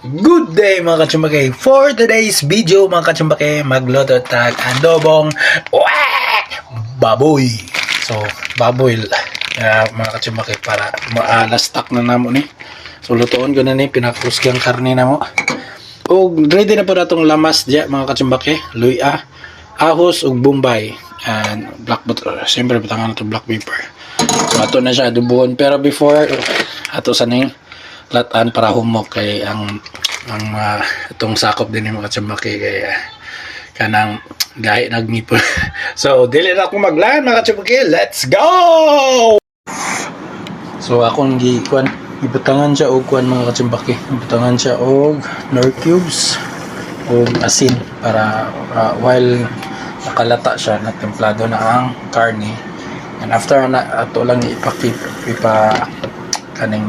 Good day mga kachumbake. For today's video mga kachumbake, magluto tag adobong baboy. So baboy mga kachumbake para maalastak na namo ni. So lutoon ko na ni pinakrusgang karne namo. O ready na po natong lamas diya mga kachumbake. Luya, ahos ug bombay and black butter. Siyempre butangan nato black pepper. So ato na siya adobohon pero before ato sa ning latan para humok kay ang itong sakop din yung mga katsambaki kay kanang gahi nagnipon. So dili na ako maglan mga katsambaki, let's go. So akong gikuan ibutangan siya og kuan mga katsambaki, ibutangan siya og nor cubes og asin para while nakalata siya na templado na ang karne, and after na ato lang ipa kaning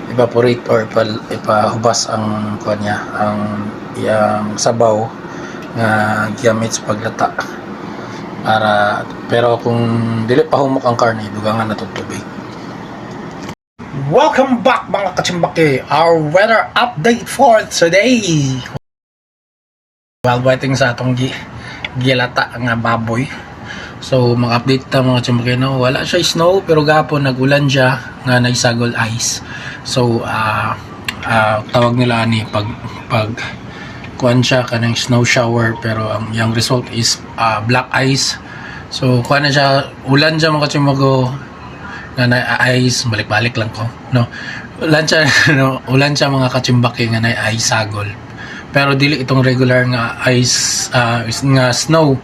evaporate or ipahubas ang kuan niya, ang iyang sabaw nga gamit sa paglata para, pero kung dili pa humok ang karne dugangan na tubig. Welcome back mga katsimbaki, our weather update for today. While waiting sa atong gilata nga baboy, so mag-update ta mga katsimbaki, no? Wala siya snow pero gapon nagulan siya nga nagsagol ice. So tawag nila ni pag kuan siya kanang snow shower, pero ang yung result is black ice. So kuan na siya, ulan siya mga katsimago nga na ice, balik-balik lang ko, no? Ulan siya no, ulan siya mga katsimbaki nga na ice sagol. Pero dili itong regular nga ice nga snow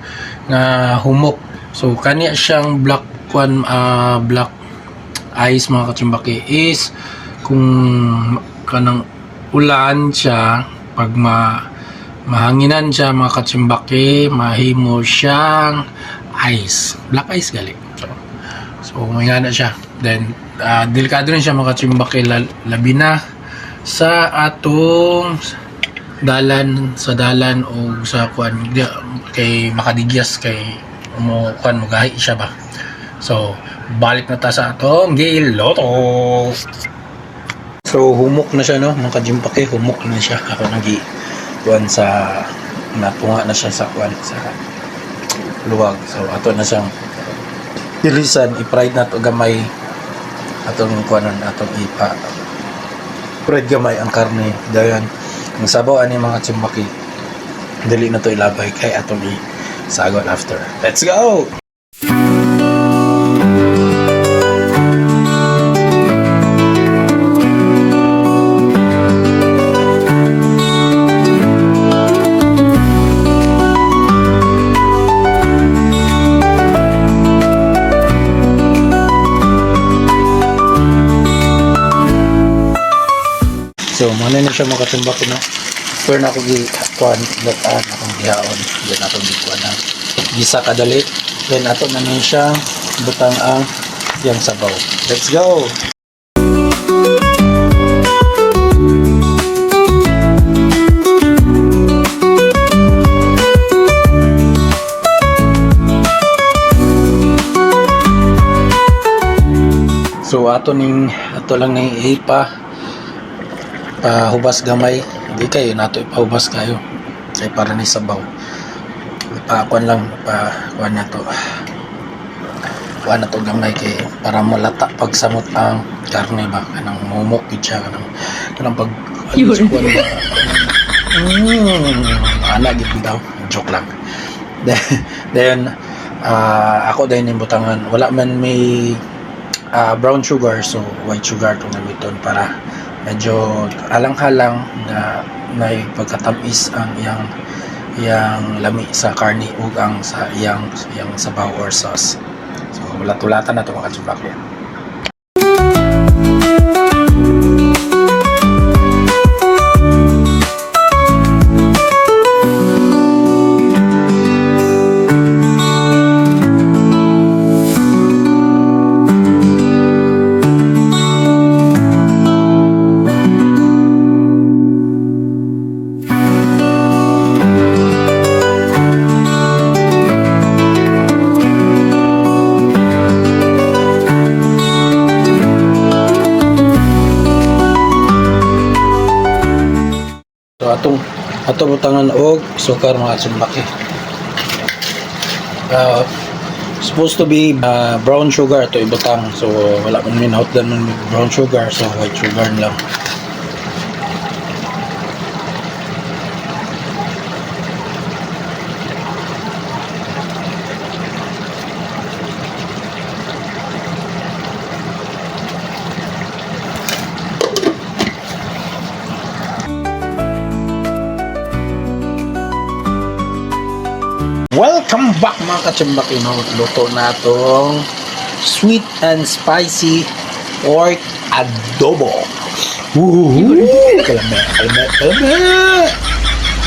nga humok. So kaniya siyang black kuan black ice mga katsimbaki is kung kanang ulan siya, pag mahanginan siya mga katsimbaki, mahimo siyang ice, black ice gali. So may nga na siya. Then delikado rin siya mga katsimbaki, labi na sa atong dalan o sa kuan kay makadigyas kay kuan mo gahi siya ba. So balik na ta sa atong giloto. So humok na siya, no mga kajimpake, humok na siya. Ako nagi kuan sa natunga na siya sa kuan sa luwag. So ato na siyang ilisan, i-fried na to gamay atong kuanon, atong fried gamay ang karne. Dayon ang sabaw ani mga kajimpake, dili na to ilabay kay atong isagon after. Let's go. So, muna na siya makatimbak ko na. Pero na ako gikuan, lataan akong gihaon. Then atong gikuan na gisa kadali. Then ato na nun siya butang ang yang sabaw. Let's go! So ato lang ning hubas gamay, di kayo nato ipahubas kayo kay para ni sabaw. Kuan lang kuan na to gamay kay para malata pagsamot ang karne ba, kanang mumok gid siya, kanang pag kuan ana gid daw, joke lang. Then ako din imbutangan, wala man may brown sugar, so white sugar tong gamiton para medyo alang-halang na may pagkatamis ang iyang lami sa karne ug ang sa iyang sabaw or sauce. So ulat-ulatan na ito mga katsimbaki. So atong butangan og sukar mga katsimbaki. Supposed to be brown sugar to ibutang, so wala man minahot dan man brown sugar, so white sugar lang. Welcome back mga katsimbaki, no? Luto na itong sweet and spicy pork adobo. Kalame.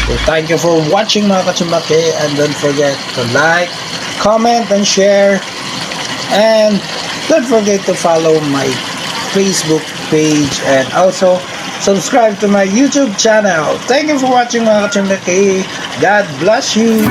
So thank you for watching mga katsimbaki, and don't forget to like, comment, and share, and don't forget to follow my Facebook page and also subscribe to my YouTube channel. Thank you for watching mga katsimbaki. God bless you.